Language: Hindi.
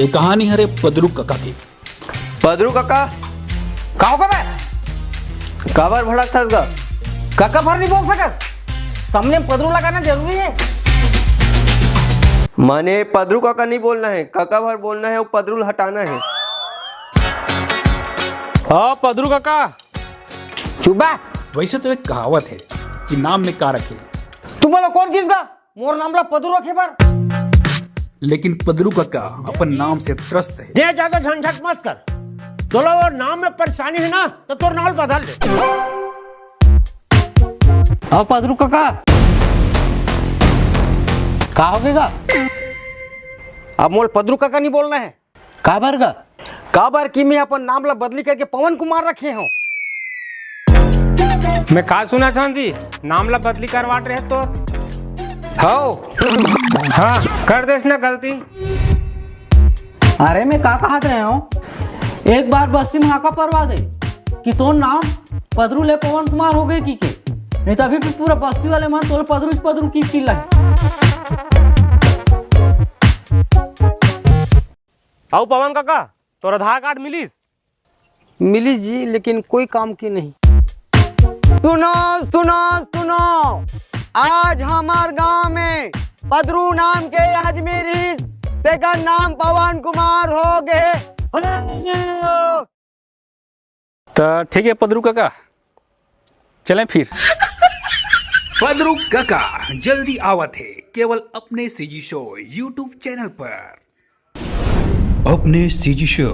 ये कहानी हरे पदरू काका की। पदरू काका का होगा बे? काबर भड़क था गा? काका भर नहीं बोल सकत। सामने पदरू लगाना जरूरी है। माने पदरू काका नहीं बोलना है, काका भर बोलना है, वो पदरू हटाना है। हाँ पदरू काका। चुबा वैसे तो एक कहावत है कि नाम में का रखे, तुम बोलो कौन किसका मोर नामला पदरू रखे पर। लेकिन पदरू काका अपन नाम से त्रस्त है। ये ज्यादा झंझट मत कर। चलो वो नाम में परेशानी है ना तो तोर नाम बदल दे। अब पदरू काका का होगेगा? अब मोल पदरू काका नहीं बोलना है। काबर का काबर की मैं अपन नाम ला बदली करके पवन कुमार रखे हूँ। मैं का सुना चाहती नाम ला बदली करवाट रहे तो हो हाँ कर देस ना गलती। अरे मैं का कहत रहे हूँ, एक बार बस्ती में हाका परवा दे कि तो नाम पदरू ले पवन कुमार हो गए की के, नहीं तो अभी भी पूरा बस्ती वाले मन तो पदरू पदरू की चिल्ला। आओ पवन काका तोर आधार कार्ड मिली जी, लेकिन कोई काम की नहीं। सुनो सुनो सुनो, आज हमार गांव में पदरू नाम के अजमेरी तेका नाम पवन कुमार हो गए। तो ठीक है पदरू काका चलें फिर। पदरू काका जल्दी आवत है केवल अपने सीजी शो यूट्यूब चैनल पर। अपने सीजी शो